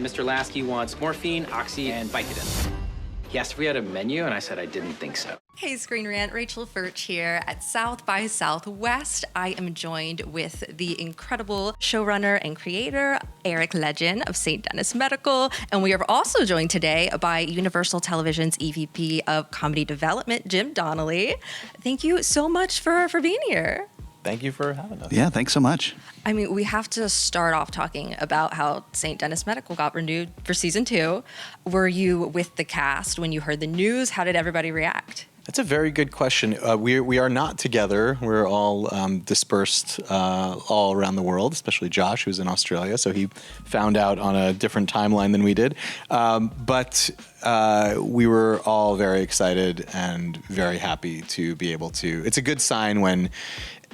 Mr. Lasky wants morphine, oxy, and Vicodin. He asked if we had a menu, and I said I didn't think so. Hey, ScreenRant, Rachel Furch here at South by Southwest. I am joined with the incredible showrunner and creator, Eric Ledgin of St. Denis Medical. And we are also joined today by Universal Television's EVP of Comedy Development, Jim Donnelly. Thank you so much for being here. Thank you for having us. Yeah, thanks so much. I mean, we have to start off talking about how St. Denis Medical got renewed for season 2. Were you with the cast when you heard the news? How did everybody react? That's a very good question. We are not together. We're all dispersed all around the world, especially Josh, who's in Australia. So he found out on a different timeline than we did. But we were all very excited and very happy to be able to. It's a good sign when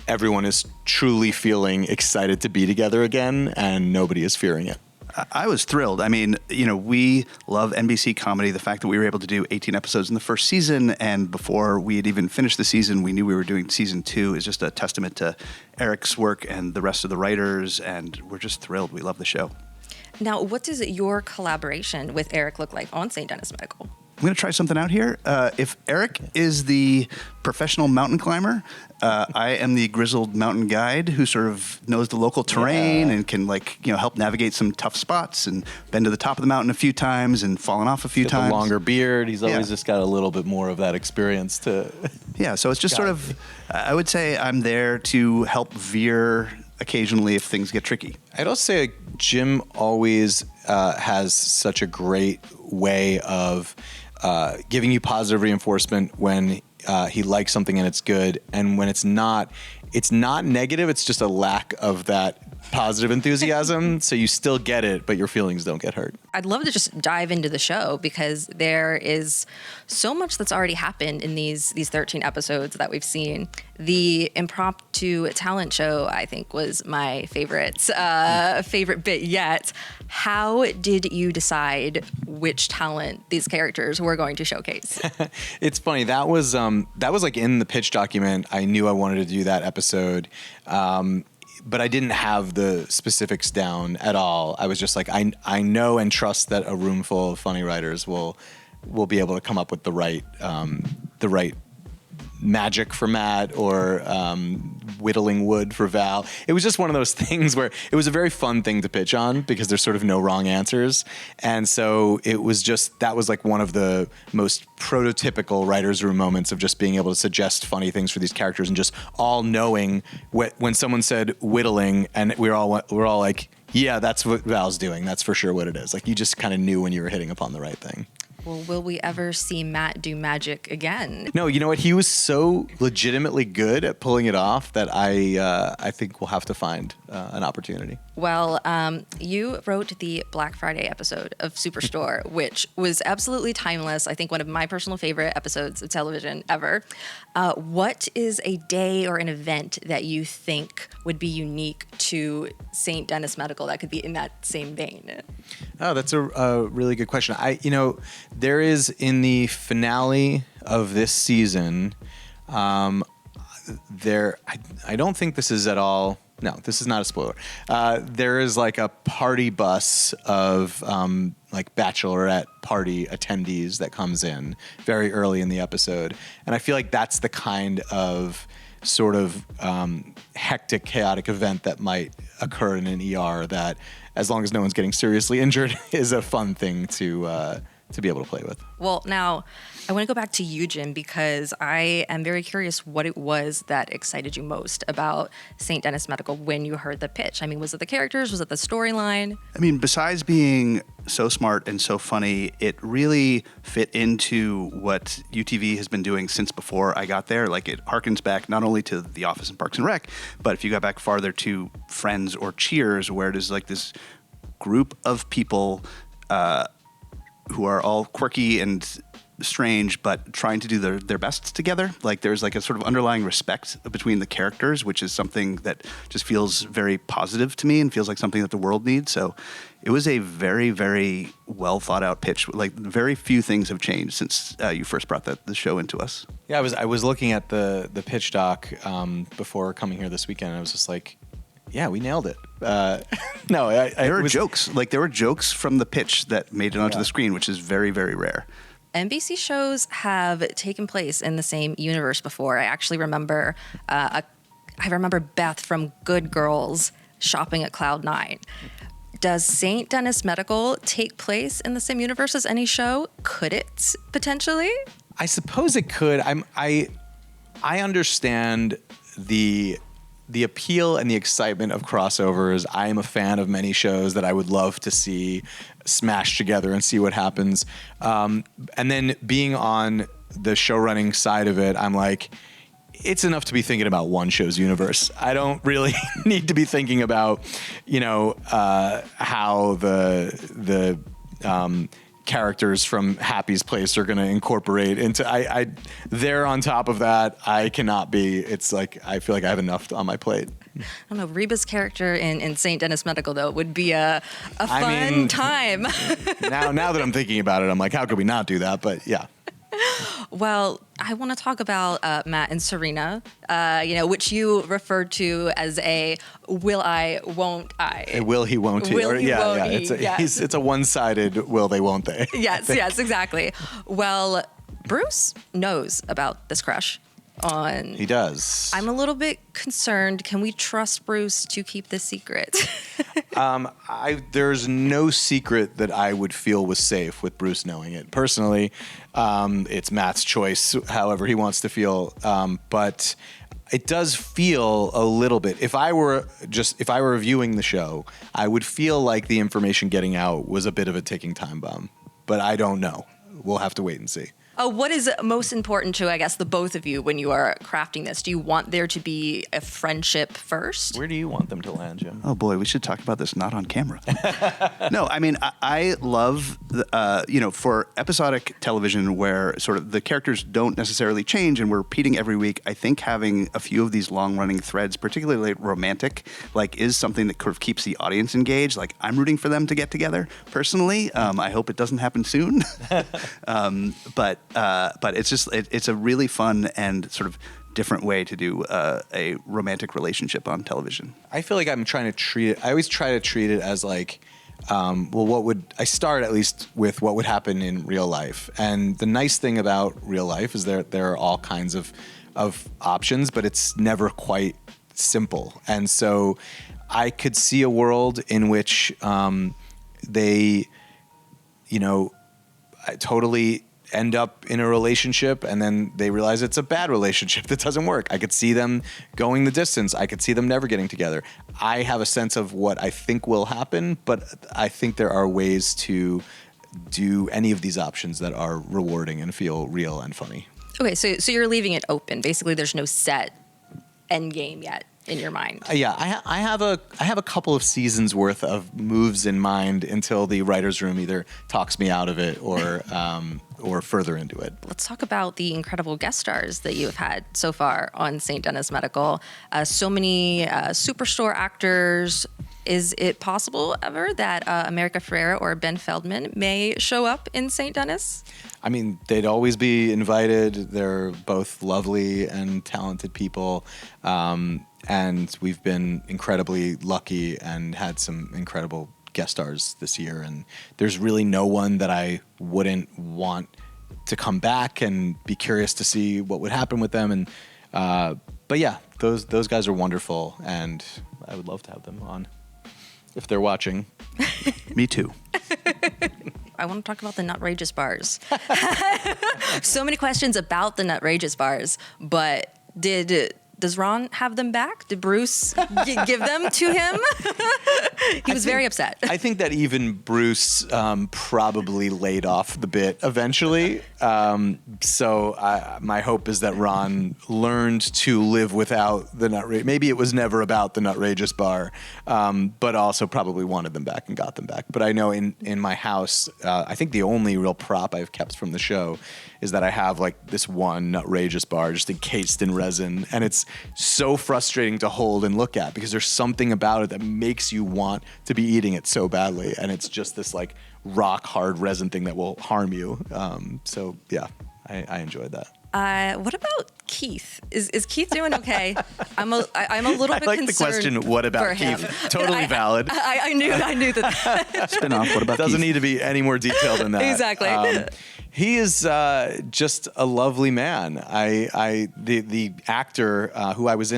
everyone is truly feeling excited to be together again and nobody is fearing it. I was thrilled. I mean, we love NBC comedy. The fact that we were able to do 18 episodes in the first season, and before we had even finished the season, we knew we were doing season 2, is just a testament to Eric's work and the rest of the writers, and we're just thrilled. We love the show. Now, what does your collaboration with Eric look like on St. Denis Medical? I'm going to try something out here. If Eric is the professional mountain climber, I am the grizzled mountain guide who sort of knows the local terrain and can help navigate some tough spots and been to the top of the mountain a few times and fallen off a few times. The longer beard. He's always just got a little bit more of that experience to. Yeah, so it's just sort of, I would say I'm there to help veer occasionally if things get tricky. I'd also say Jim always has such a great way of giving you positive reinforcement when he likes something and it's good, and when it's not negative, it's just a lack of that positive enthusiasm, so you still get it, but your feelings don't get hurt. I'd love to just dive into the show because there is so much that's already happened in these 13 episodes that we've seen. The impromptu talent show, I think, was my favorite bit yet. How did you decide which talent these characters were going to showcase? It's funny. That was like in the pitch document. I knew I wanted to do that episode. But I didn't have the specifics down at all. I was just like, I know and trust that a room full of funny writers will be able to come up with the right magic for Matt or whittling wood for Val. It was just one of those things where it was a very fun thing to pitch on because there's sort of no wrong answers. And so it was just, that was like one of the most prototypical writer's room moments of just being able to suggest funny things for these characters and just all knowing when someone said whittling and we're all like, yeah, that's what Val's doing. That's for sure what it is. Like you just kind of knew when you were hitting upon the right thing. Well, will we ever see Matt do magic again? No, you know what? He was so legitimately good at pulling it off that I think we'll have to find an opportunity. Well, you wrote the Black Friday episode of Superstore, which was absolutely timeless. I think one of my personal favorite episodes of television ever. What is a day or an event that you think would be unique to St. Denis Medical that could be in that same vein? Oh, that's a really good question. There is in the finale of this season, I don't think this is at all. No, this is not a spoiler. There is like a party bus of like bachelorette party attendees that comes in very early in the episode. And I feel like that's the kind of sort of hectic, chaotic event that might occur in an ER that, as long as no one's getting seriously injured, is a fun thing to be able to play with. Well, now, I want to go back to you, Jim, because I am very curious what it was that excited you most about St. Denis Medical when you heard the pitch. I mean, was it the characters? Was it the storyline? I mean, besides being so smart and so funny, it really fit into what UTV has been doing since before I got there. Like, it harkens back not only to The Office and Parks and Rec, but if you go back farther to Friends or Cheers, where it is like this group of people who are all quirky and strange, but trying to do their best together. Like there's like a sort of underlying respect between the characters, which is something that just feels very positive to me and feels like something that the world needs. So it was a very, very well thought out pitch. Like very few things have changed since you first brought the show into us. Yeah, I was looking at the pitch doc before coming here this weekend, and I was just like, Yeah, we nailed it. No, There were jokes. Like, there were jokes from the pitch that made it onto Yeah. the screen, which is very, very rare. NBC shows have taken place in the same universe before. I actually remember, I remember Beth from Good Girls shopping at Cloud9. Does St. Denis Medical take place in the same universe as any show? Could it potentially? I suppose it could. I understand the appeal and the excitement of crossovers. I am a fan of many shows that I would love to see smashed together and see what happens. And then being on the show running side of it, I'm like, it's enough to be thinking about one show's universe. I don't really need to be thinking about, how the characters from Happy's Place are going to incorporate into. They're on top of that. I cannot be. It's like I feel like I have enough on my plate. I don't know. Reba's character in St. Denis Medical, though, would be a fun time. now that I'm thinking about it, I'm like, how could we not do that? But yeah. Well, I want to talk about Matt and Serena, which you referred to as a will I, won't I. A will he, won't he. Will he, won't he. It's a one-sided will they, won't they. Yes, exactly. Well, Bruce knows about this crush on... He does. I'm a little bit concerned. Can we trust Bruce to keep this secret? There's no secret that I would feel was safe with Bruce knowing it. Personally, it's Matt's choice, however he wants to feel. But it does feel a little bit. If I were reviewing the show, I would feel like the information getting out was a bit of a ticking time bomb. But I don't know. We'll have to wait and see. What is most important to, I guess, the both of you when you are crafting this? Do you want there to be a friendship first? Where do you want them to land, Jim? Oh boy, we should talk about this not on camera. No, I mean, I love, for episodic television where sort of the characters don't necessarily change and we're repeating every week, I think having a few of these long-running threads, particularly romantic, is something that sort of keeps the audience engaged. Like, I'm rooting for them to get together, personally. I hope it doesn't happen soon. But it's just it's a really fun and sort of different way to do a romantic relationship on television. I feel like I'm trying to treat it. I always try to treat it as like, I start at least with what would happen in real life. And the nice thing about real life is there are all kinds of options, but it's never quite simple. And so I could see a world in which they, totally end up in a relationship and then they realize it's a bad relationship that doesn't work. I could see them going the distance. I could see them never getting together. I have a sense of what I think will happen, but I think there are ways to do any of these options that are rewarding and feel real and funny. Okay, so you're leaving it open. Basically, there's no set end game yet in your mind. Yeah, I have a couple of seasons worth of moves in mind until the writer's room either talks me out of it or further into it. Let's talk about the incredible guest stars that you have had so far on St. Denis Medical. So many superstore actors. Is it possible ever that America Ferrera or Ben Feldman may show up in St. Denis? I mean, they'd always be invited. They're both lovely and talented people. And we've been incredibly lucky and had some incredible guest stars this year. And there's really no one that I wouldn't want to come back and be curious to see what would happen with them. And but yeah, those guys are wonderful, and I would love to have them on if they're watching. Me too. I want to talk about the Nutrageous bars. So many questions about the Nutrageous bars, but does Ron have them back? Did Bruce give them to him? He was very upset. I think that even Bruce probably laid off the bit eventually. So my hope is that Ron learned to live without the Nutrageous. Maybe it was never about the Nutrageous bar, but also probably wanted them back and got them back. But I know in my house, I think the only real prop I've kept from the show is that I have like this one Nutrageous bar just encased in resin, and it's so frustrating to hold and look at because there's something about it that makes you want to be eating it so badly, and it's just this like rock hard resin thing that will harm you. So yeah, I enjoyed that. What about Keith? Is Keith doing okay? I'm a little bit like concerned. the question, what about Keith? Totally valid. I knew that. Spin-off. What about Doesn't Keith? need to be any more detailed than that. Exactly. He is just a lovely man. The actor who I was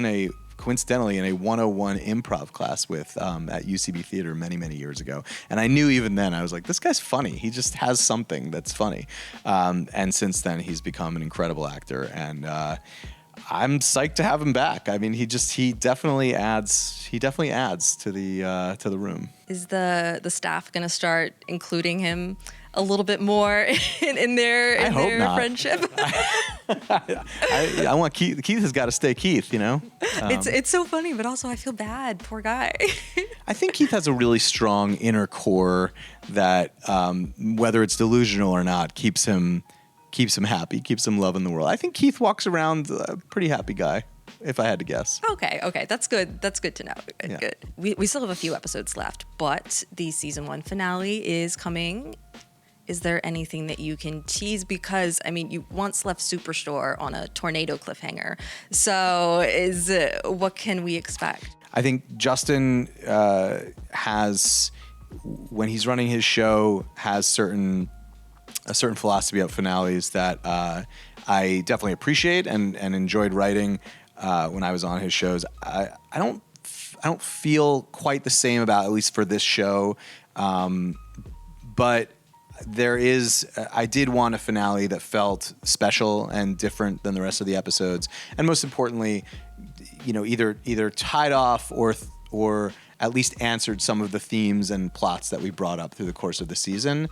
coincidentally in a 101 improv class with at UCB Theater many years ago, and I knew even then I was like, this guy's funny. He just has something that's funny. And since then, he's become an incredible actor, and I'm psyched to have him back. I mean, he definitely adds to the room. Is the staff going to start including him a little bit more in their friendship? I want Keith. Keith has got to stay Keith, you know? It's so funny, but also I feel bad. Poor guy. I think Keith has a really strong inner core that, whether it's delusional or not, keeps him happy, keeps him loving the world. I think Keith walks around a pretty happy guy, if I had to guess. Okay, that's good. That's good to know. Yeah. Good. We still have a few episodes left, but the season 1 finale is coming. Is there anything that you can tease? Because, I mean, you once left Superstore on a tornado cliffhanger. So what can we expect? I think Justin has, when he's running his show, has a certain philosophy of finales that I definitely appreciate and enjoyed writing when I was on his shows. I don't feel quite the same about, at least for this show, but I did want a finale that felt special and different than the rest of the episodes, and most importantly, you know, either tied off or at least answered some of the themes and plots that we brought up through the course of the season.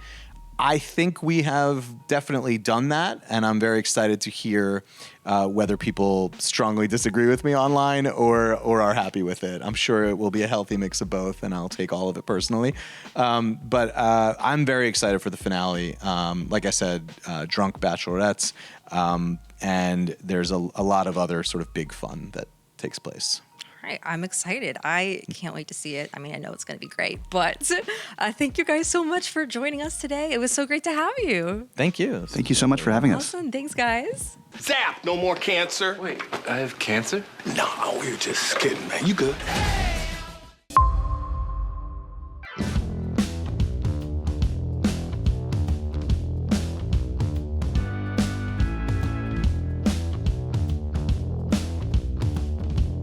I think we have definitely done that, and I'm very excited to hear whether people strongly disagree with me online or are happy with it. I'm sure it will be a healthy mix of both, and I'll take all of it personally. But I'm very excited for the finale. Like I said, drunk bachelorettes, and there's a lot of other sort of big fun that takes place. Right, I'm excited. I can't wait to see it. I mean, I know it's going to be great, but thank you guys so much for joining us today. It was so great to have you. Thank you. Thank you so much for having us. Awesome. Thanks, guys. Zap! No more cancer. Wait, I have cancer? No, we were just kidding, man. You good?